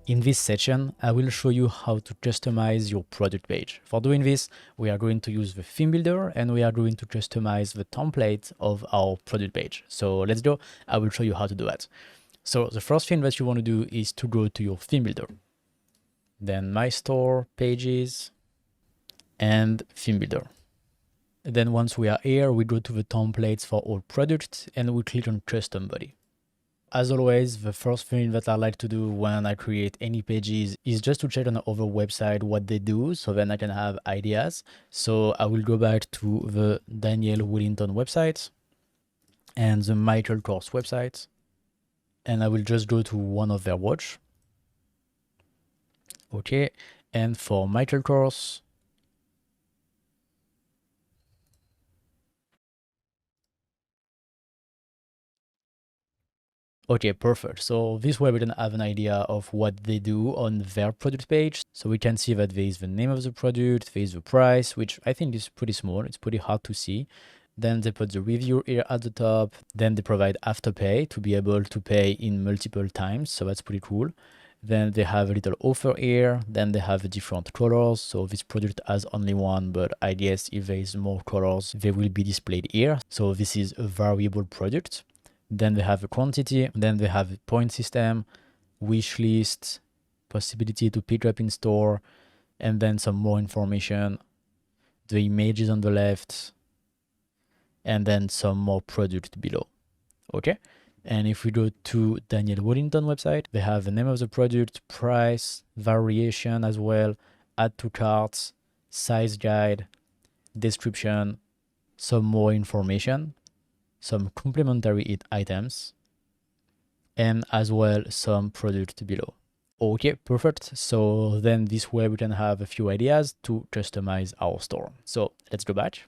In this section, I will show you how to customize your product page. For doing this, we are going to use the theme builder and we are going to customize the template of our product page. So let's go. I will show you how to do that. So the first thing that you want to do is to go to your theme builder, then My Store, Pages, and Theme Builder. Then once we are here, we go to the templates for all products and we click on Custom Body. As always, the first thing that I like to do when I create any pages is just to check on the other website what they do, so then I can have ideas. So I will go back to the Daniel Wellington website and the Michael Kors website, and I will just go to one of their watch. Okay, and for Michael Kors, okay, perfect. So this way we can have an idea of what they do on their product page. So we can see that there is the name of the product, there is the price, which I think is pretty small. It's pretty hard to see. Then they put the review here at the top. Then they provide Afterpay to be able to pay in multiple times. So that's pretty cool. Then they have a little offer here. Then they have different colors. So this product has only one, but I guess if there is more colors, they will be displayed here. So this is a variable product. Then they have a quantity, then they have a point system, wish list, possibility to pick up in store, and then some more information, the images on the left, and then some more product below. Okay. And if we go to Daniel Wellington website, they have the name of the product, price, variation as well, add to carts, size guide, description, some more information, some complementary items, and as well some product below. Okay, perfect. So then this way we can have a few ideas to customize our store. So let's go back.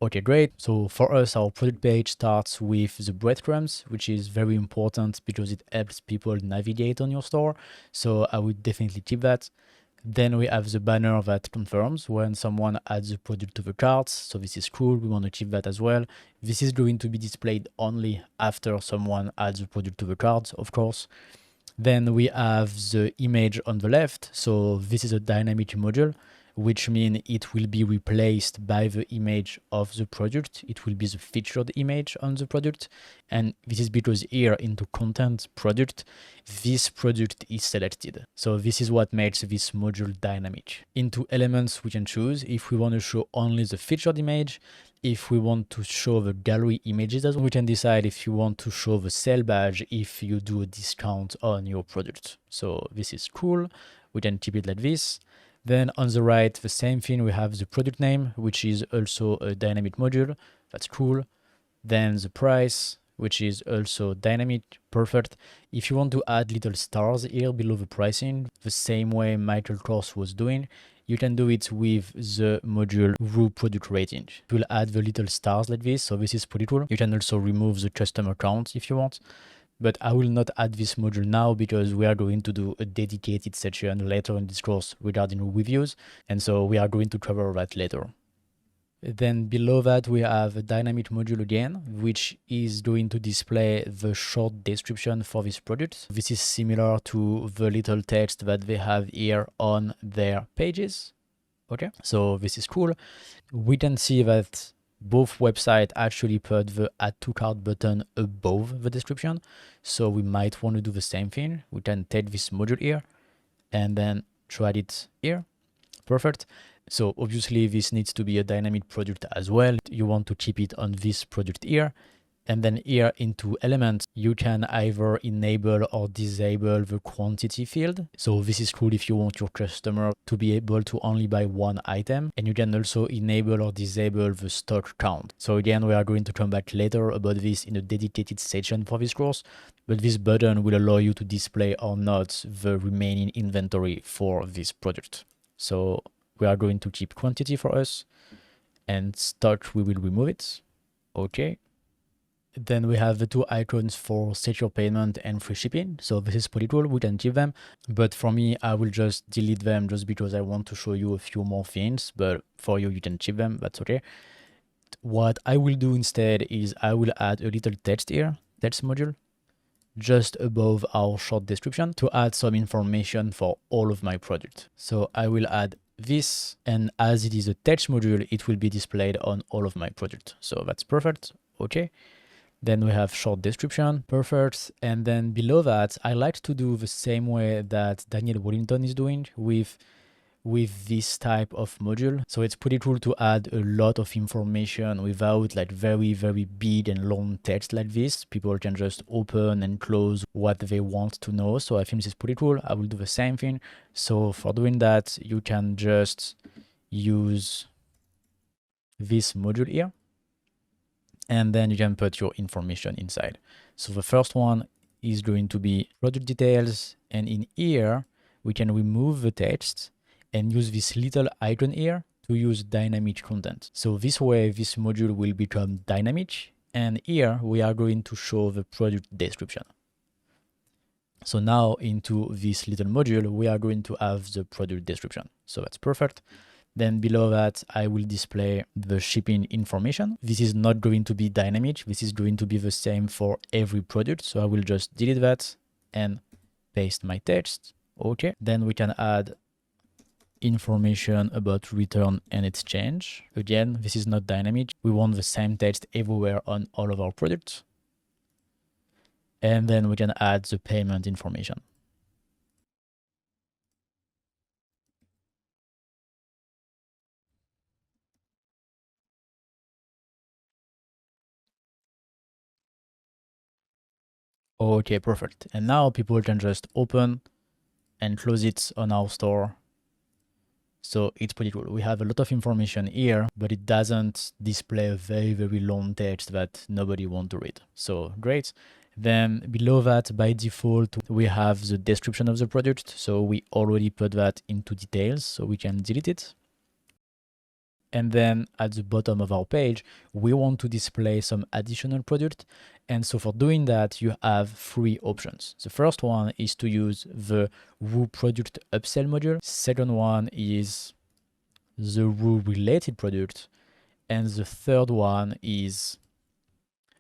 Okay, great. So for us, our product page starts with the breadcrumbs, which is very important because it helps people navigate on your store. So I would definitely keep that. Then we have the banner that confirms when someone adds the product to the cart. So this is cool. We want to keep that as well. This is going to be displayed only after someone adds the product to the cart, of course. Then we have the image on the left. So this is a dynamic module, which means it will be replaced by the image of the product. It will be the featured image on the product. And this is because here into content product, this product is selected. So this is what makes this module dynamic. Into elements, we can choose if we want to show only the featured image. If we want to show the gallery images, as well, we can decide if you want to show the sale badge if you do a discount on your product. So this is cool. We can keep it like this. Then on the right, the same thing, we have the product name, which is also a dynamic module. That's cool. Then the price, which is also dynamic, perfect. If you want to add little stars here below the pricing, the same way Michael Kors was doing, you can do it with the module Raw Product Rating. It will add the little stars like this, so this is pretty cool. You can also remove the customer count if you want. But I will not add this module now because we are going to do a dedicated section later in this course regarding reviews. And so we are going to cover that later. Then below that, we have a dynamic module again, which is going to display the short description for this product. This is similar to the little text that they have here on their pages. Okay, so this is cool. We can see that both websites actually put the add to cart button above the description. So we might want to do the same thing. We can take this module here and then try it here. Perfect. So obviously this needs to be a dynamic product as well. You want to keep it on this product here. And then here into elements, you can either enable or disable the quantity field. So this is cool if you want your customer to be able to only buy one item. And you can also enable or disable the stock count. So again, we are going to come back later about this in a dedicated section for this course. But this button will allow you to display or not the remaining inventory for this product. So we are going to keep quantity for us, and stock, we will remove it. Okay. Then we have the two icons for secure payment and free shipping. So this is pretty cool. We can keep them. But for me, I will just delete them just because I want to show you a few more things. But for you, you can keep them. That's okay. What I will do instead is I will add a little text here, text module. just above our short description to add some information for all of my product. So I will add this, and as it is a text module, it will be displayed on all of my product. So that's perfect. Okay. Then we have short description, perfect. And then below that, I like to do the same way that Daniel Wellington is doing with this type of module. So it's pretty cool to add a lot of information without like very, very big and long text like this. People can just open and close what they want to know. So I think this is pretty cool. I will do the same thing. So for doing that, you can just use this module here, and then you can put your information inside. So the first one is going to be product details. And in here, we can remove the text and use this little icon here to use dynamic content. So this way, this module will become dynamic. And here we are going to show the product description. So now into this little module, we are going to have the product description. So that's perfect. Then below that, I will display the shipping information. This is not going to be dynamic. This is going to be the same for every product. So I will just delete that and paste my text. Okay. Then we can add information about return and exchange. Again, this is not dynamic. We want the same text everywhere on all of our products. And then we can add the payment information. Okay, perfect. And now people can just open and close it on our store. So it's pretty cool. We have a lot of information here, but it doesn't display a very, very long text that nobody wants to read. So great. Then below that, by default, we have the description of the product. So we already put that into details, so we can delete it. And then at the bottom of our page, we want to display some additional product. And so for doing that, you have three options. The first one is to use the Woo product upsell module. Second one is the Woo related product. And the third one is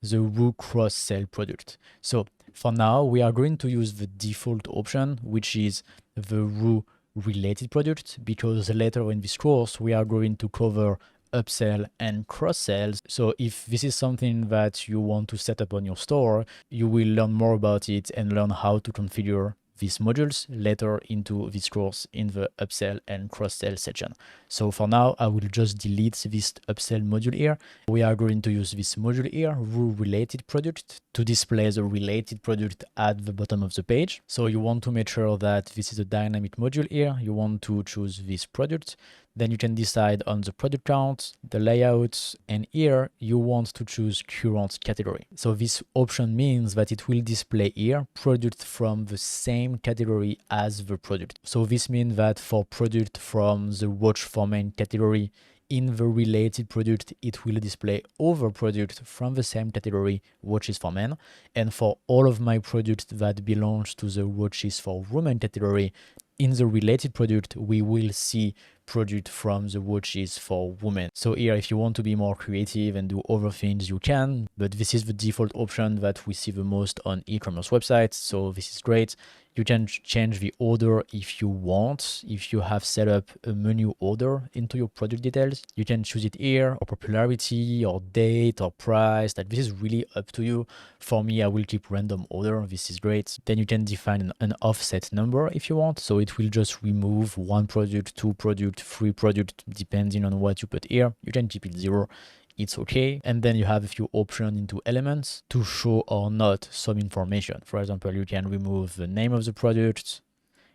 the Woo cross-sell product. So for now, we are going to use the default option, which is the Woo related product, because later in this course we are going to cover upsell and cross sells. So if this is something that you want to set up on your store, you will learn more about it and learn how to configure these modules later into this course in the upsell and cross-sell section. So for now, I will just delete this upsell module here. We are going to use this module here, Woo related product, to display the related product at the bottom of the page. So you want to make sure that this is a dynamic module here. You want to choose this product. Then you can decide on the product count, the layout, and here you want to choose current category. So this option means that it will display here product from the same category as the product. So this means that for product from the watch for men category, in the related product, it will display other product from the same category, watches for men. And for all of my products that belongs to the watches for women category, in the related product, we will see product from the watches for women. So here, if you want to be more creative and do other things, you can, but this is the default option that we see the most on e-commerce websites. So this is great. You can change the order if you want. If you have set up a menu order into your product details, you can choose it here, or popularity, or date, or price. That this is really up to you. For me, I will keep random order. This is great. Then you can define an offset number if you want. So it will just remove one product, two product, three product, depending on what you put here. You can keep it 0. It's okay. And then you have a few options into elements to show or not some information. For example, you can remove the name of the product,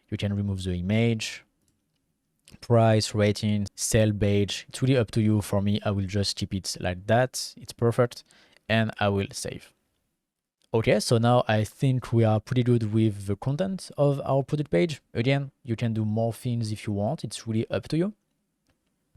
you can remove the image, price, rating, sale page. It's really up to you. For me, I will just keep it like that. It's perfect. And I will save. Okay, so now I think we are pretty good with the content of our product page. Again, you can do more things if you want. It's really up to you.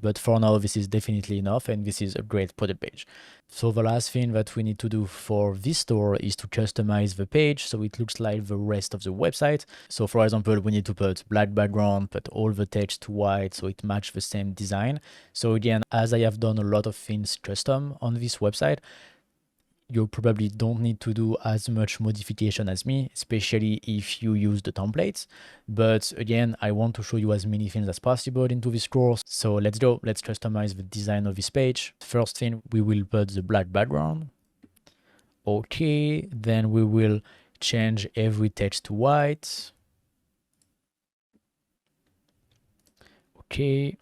But for now, this is definitely enough, and this is a great product page. So the last thing that we need to do for this store is to customize the page so it looks like the rest of the website. So for example, we need to put black background, put all the text white so it matches the same design. So again, as I have done a lot of things custom on this website, you probably don't need to do as much modification as me, especially if you use the templates. But again, I want to show you as many things as possible into this course. So let's go. Let's customize the design of this page. First thing, we will put the black background. Okay, then we will change every text to white. Okay.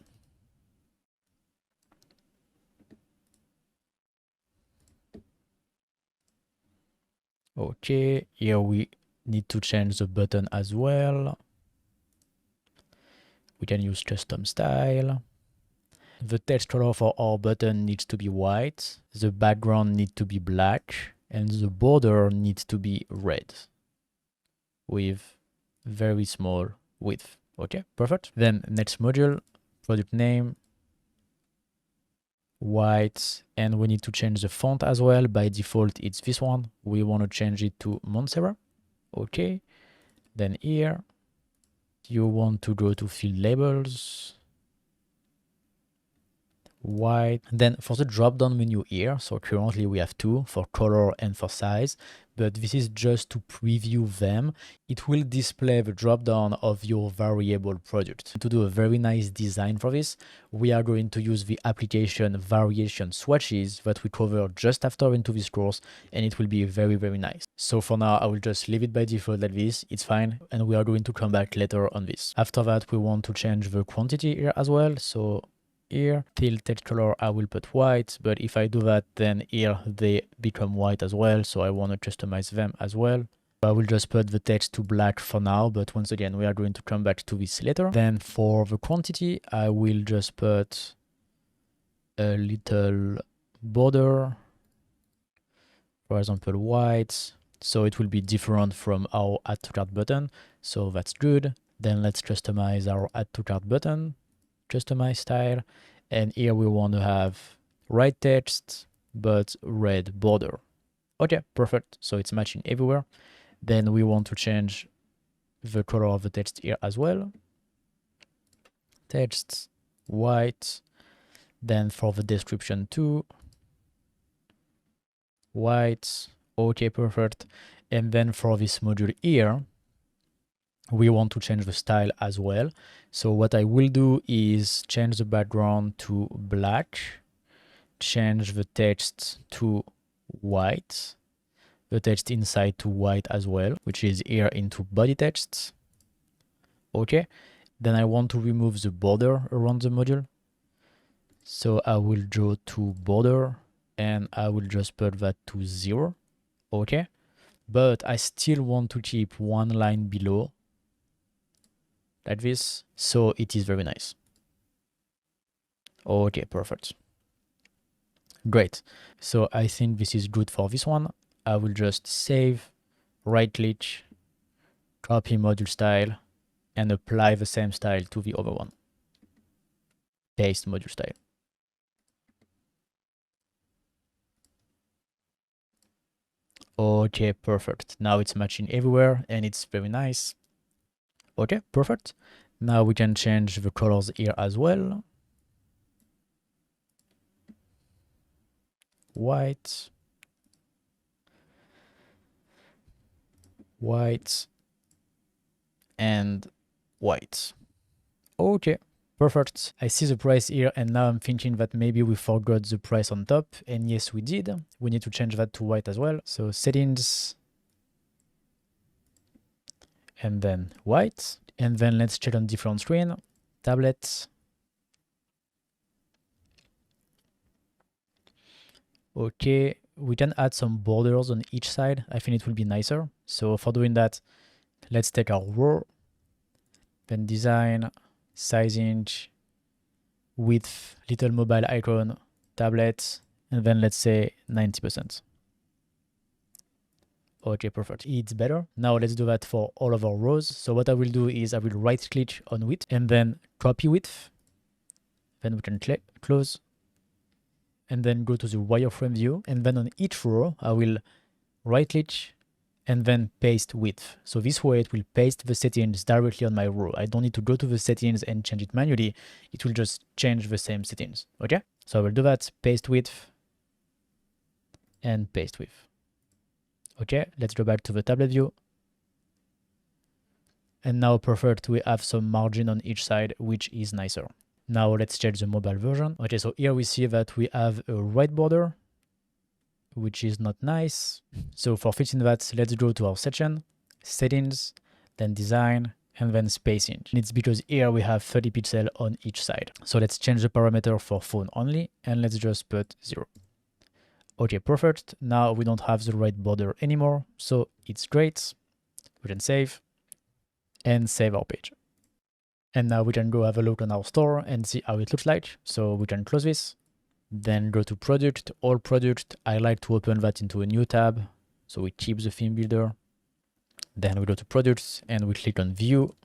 Okay, here we need to change the button as well. We can use custom style. The text color for our button needs to be white. The background needs to be black. And the border needs to be red with very small width. Okay, perfect. Then next module, product name, white, and we need to change the font as well. By default, it's this one. We want to change it to Montserrat. Okay, then here, you want to go to field labels, white. Then for the drop down menu here, so currently we have two, for color and for size, but this is just to preview them. It will display the drop down of your variable product. To do a very nice design for this, we are going to use the application variation swatches that we cover just after into this course, and it will be very, very nice. So for now, I will just leave it by default like this. It's fine, and we are going to come back later on this. After that, we want to change the quantity here as well. So here, till text color, I will put white, but if I do that, then here they become white as well, so I want to customize them as well. I will just put the text to black for now, but once again, we are going to come back to this later. Then for the quantity, I will just put a little border, for example, white, so it will be different from our add to cart button, so that's good. Then let's customize our add to cart button. Customize style, and here we want to have white text but red border. Okay, perfect. So it's matching everywhere. Then we want to change the color of the text here as well. Text white. Then for the description too, white. Okay, perfect. And then for this module here, we want to change the style as well. So what I will do is change the background to black, change the text to white, the text inside to white as well, which is here into body text. Okay, then I want to remove the border around the module. So I will go to border and I will just put that to 0. Okay, but I still want to keep one line below like this, so it is very nice. Okay, perfect. Great. So I think this is good for this one. I will just save, right click, copy module style, and apply the same style to the other one. Paste module style. Okay, perfect. Now it's matching everywhere and it's very nice. Okay, perfect. Now we can change the colors here as well. White. White. And white. Okay, perfect. I see the price here and now I'm thinking that maybe we forgot the price on top. And yes, we did. We need to change that to white as well. So settings. And then white. And then let's check on different screen, tablet. Okay, we can add some borders on each side. I think it will be nicer. So for doing that, let's take our row, then design, sizing, width, little mobile icon, tablet, and then let's say 90%. Okay, perfect. It's better. Now let's do that for all of our rows. So what I will do is I will right click on width and then copy width. Then we can close and then go to the wireframe view. And then on each row, I will right click and then paste width. So this way it will paste the settings directly on my row. I don't need to go to the settings and change it manually. It will just change the same settings. Okay. So I will do that, paste width. and paste with. Okay, let's go back to the tablet view. And now perfect, we have some margin on each side, which is nicer. Now let's check the mobile version. Okay, so here we see that we have a white border, which is not nice. So for fixing that, let's go to our section, settings, then design, and then spacing. And it's because here we have 30 pixels on each side. So let's change the parameter for phone only, and let's just put 0. Okay, perfect. Now we don't have the right border anymore, so it's great. We can save and save our page. And now we can go have a look on our store and see how it looks like. So we can close this, then go to product, all product. I like to open that into a new tab. So we keep the theme builder. Then we go to products and we click on view.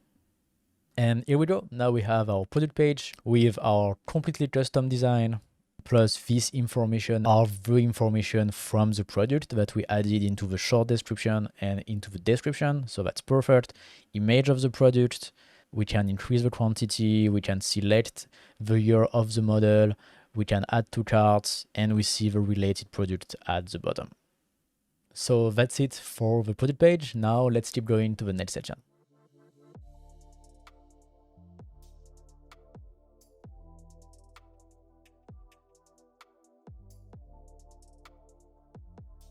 And here we go. Now we have our product page with our completely custom design, plus this information are the information from the product that we added into the short description and into the description. So that's perfect. Image of the product. We can increase the quantity. We can select the year of the model. We can add to carts, and we see the related product at the bottom. So that's it for the product page. Now let's keep going to the next section.